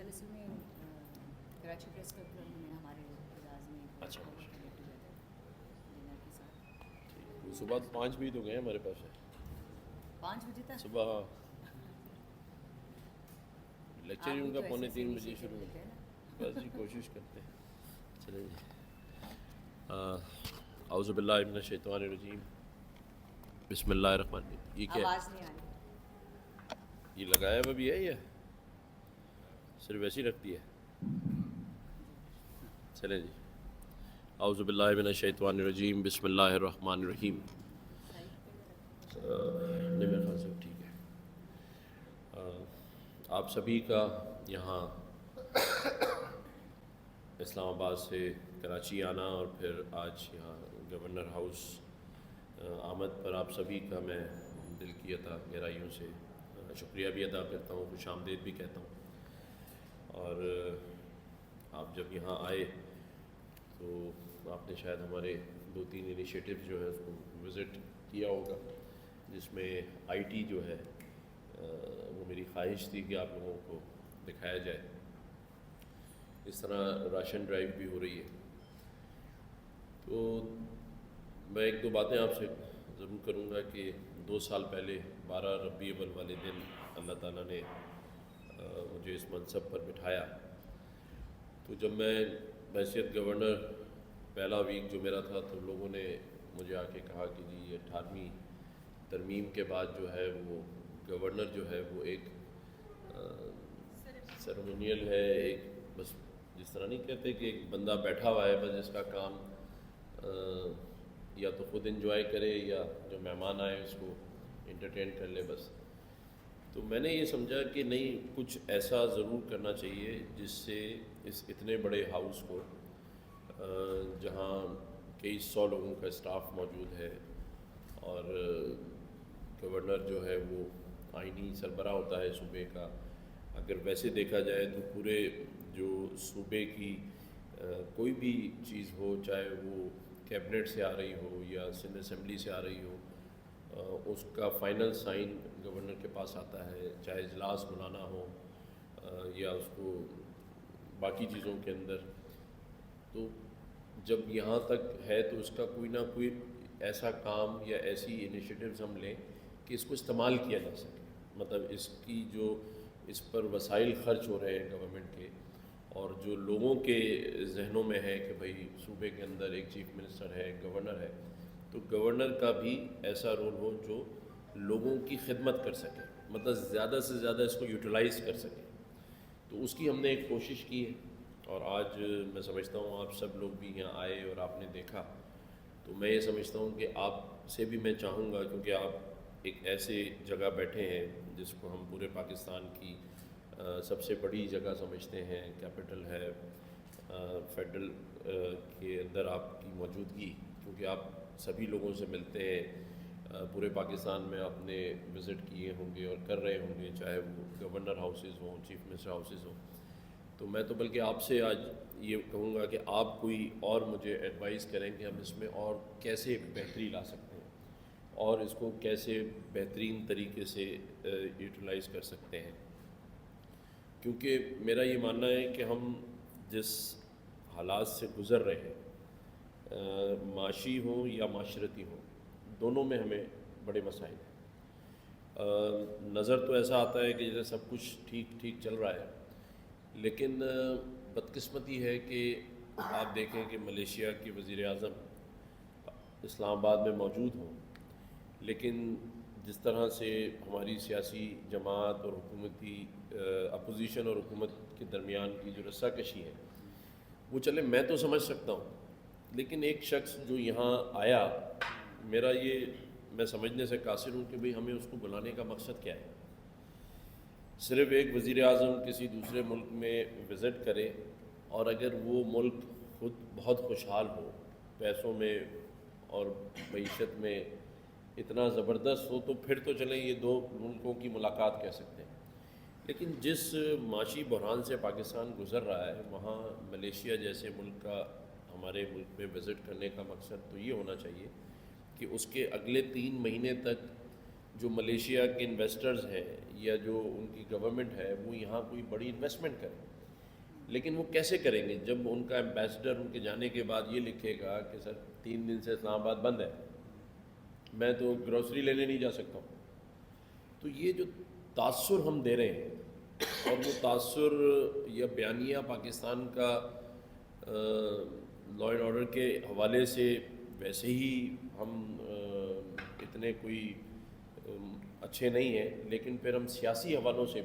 اصل میں Karachi press club میں ہمارے اعزاز میں اچھا ڈنر کے ساتھ وہ صبح 5 بجے تو گئے ہمارے پاس ہے 5 بجے تک صبح لیکچر ہی آپ ان بھی کا تو ایسے 2:45 بجے انیشیٹو شروع لیتے ہیں ہوتا نا. بس جی کوشش کرتے ہیں. چلیں جی اعوذ باللہ من الشیطان الرجیم بسم اللہ الرحمن الرحیم. یہ کیا ہے؟ آواز نہیں آ رہی. یہ لگایا ہوا بھی ہے یا صرف ایسی رکھتی ہے؟ چلیں جی. اعوذ باللہ من الشیطان الرجیم بسم اللہ الرحمن الرحیم. نہیں میرے خیال سے ٹھیک ہے. آپ سبھی کا یہاں اسلام آباد سے کراچی آنا اور پھر آج یہاں گورنر ہاؤس آمد پر آپ سبھی کا میں دل کی گہرائیوں سے شکریہ بھی ادا کرتا ہوں, خوش آمدید بھی کہتا ہوں. اور آپ جب یہاں آئے تو آپ نے شاید ہمارے 2-3 انیشیٹو جو ہے اس کو وزٹ کیا ہوگا, جس میں آئی ٹی جو ہے وہ میری خواہش تھی کہ آپ لوگوں کو دکھایا جائے. اس طرح راشن ڈرائیو بھی ہو رہی ہے. تو میں 1-2 باتیں آپ سے ضرور کروں گا کہ 2 سال پہلے 12 ربیع الاول والے دن اللہ تعالیٰ نے مجھے اس منصب پر بٹھایا. تو جب میں بحیثیت گورنر پہلا ویک جو میرا تھا تو لوگوں نے مجھے آ کے کہا کہ جی یہ 18ویں ترمیم کے بعد جو ہے وہ گورنر جو ہے وہ ایک سیرمونیل ہے, ایک بس جس طرح نہیں کہتے کہ ایک بندہ بیٹھا ہوا ہے بس جس کا کام یا تو خود انجوائے کرے یا جو مہمان آئے اس کو انٹرٹین کر لے بس. تو میں نے یہ سمجھا کہ نہیں, کچھ ایسا ضرور کرنا چاہیے جس سے اس اتنے بڑے ہاؤس کو جہاں کئی 100 لوگوں کا اسٹاف موجود ہے اور گورنر جو ہے وہ آئینی سربراہ ہوتا ہے صوبے کا, اگر ویسے دیکھا جائے تو پورے جو صوبے کی کوئی بھی چیز ہو, چاہے وہ کیبنٹ سے آ رہی ہو یا سندھ اسمبلی سے آ رہی ہو, اس کا فائنل سائن گورنر کے پاس آتا ہے, چاہے اجلاس بلانا ہو یا اس کو باقی چیزوں کے اندر. تو جب یہاں تک ہے تو اس کا کوئی نہ کوئی ایسا کام یا ایسی انیشیٹوز ہم لیں کہ اس کو استعمال کیا جا سکے. مطلب اس کی جو اس پر وسائل خرچ ہو رہے ہیں گورنمنٹ کے, اور جو لوگوں کے ذہنوں میں ہے کہ بھئی صوبے کے اندر ایک چیف منسٹر ہے, ایک گورنر ہے, تو گورنر کا بھی ایسا رول ہو جو لوگوں کی خدمت کر سکے, مطلب زیادہ سے زیادہ اس کو یوٹیلائز کر سکے. تو اس کی ہم نے ایک کوشش کی ہے, اور آج میں سمجھتا ہوں آپ سب لوگ بھی یہاں آئے اور آپ نے دیکھا, تو میں یہ سمجھتا ہوں کہ آپ سے بھی میں چاہوں گا, کیونکہ آپ ایک ایسے جگہ بیٹھے ہیں جس کو ہم پورے پاکستان کی سب سے بڑی جگہ سمجھتے ہیں, کیپٹل ہے فیڈرل کے اندر آپ کی موجودگی, کیونکہ آپ سبھی لوگوں سے ملتے ہیں, پورے پاکستان میں آپ نے وزٹ کیے ہوں گے اور کر رہے ہوں گے, چاہے وہ گورنر ہاؤسز ہوں, چیف منسٹر ہاؤسز ہوں. تو میں تو بلکہ آپ سے آج یہ کہوں گا کہ آپ کوئی اور مجھے ایڈوائز کریں کہ ہم اس میں اور کیسے بہتری لا سکتے ہیں اور اس کو کیسے بہترین طریقے سے یوٹیلائز کر سکتے ہیں. کیونکہ میرا یہ ماننا ہے کہ ہم جس حالات سے گزر رہے ہیں, معاشی ہوں یا معاشرتی ہوں, دونوں میں ہمیں بڑے مسائل ہیں. نظر تو ایسا آتا ہے کہ جیسے سب کچھ ٹھیک ٹھیک چل رہا ہے, لیکن بدقسمتی ہے کہ آپ دیکھیں کہ ملیشیا کے وزیر اعظم اسلام آباد میں موجود ہوں, لیکن جس طرح سے ہماری سیاسی جماعت اور حکومتی اپوزیشن اور حکومت کے درمیان کی جو رسہ کشی ہے وہ چلے, میں تو سمجھ سکتا ہوں, لیکن ایک شخص جو یہاں آیا, میرا یہ میں سمجھنے سے قاصر ہوں کہ بھئی ہمیں اس کو بلانے کا مقصد کیا ہے. صرف ایک وزیر اعظم کسی دوسرے ملک میں وزٹ کرے اور اگر وہ ملک خود بہت خوشحال ہو, پیسوں میں اور معیشت میں اتنا زبردست ہو, تو پھر تو چلیں یہ 2 ملکوں کی ملاقات کہہ سکتے ہیں. لیکن جس معاشی بحران سے پاکستان گزر رہا ہے, وہاں ملیشیا جیسے ملک کا ہمارے ملک میں وزٹ کرنے کا مقصد تو یہ ہونا چاہیے کہ اس کے اگلے 3 مہینے تک جو ملیشیا کے انویسٹرز ہیں یا جو ان کی گورنمنٹ ہے وہ یہاں کوئی بڑی انویسٹمنٹ کرے. لیکن وہ کیسے کریں گے جب ان کا ایمبیسڈر ان کے جانے کے بعد یہ لکھے گا کہ سر 3 دن سے اسلام آباد بند ہے، میں تو گروسری لینے نہیں جا سکتا ہوں. تو یہ جو تاثر ہم دے رہے ہیں، اور وہ تاثر یا بیانیہ پاکستان کا لا اینڈ آرڈر کے حوالے سے ویسے ہی ہم اتنے کوئی اچھے نہیں ہیں، لیکن پھر ہم سیاسی حوالوں سے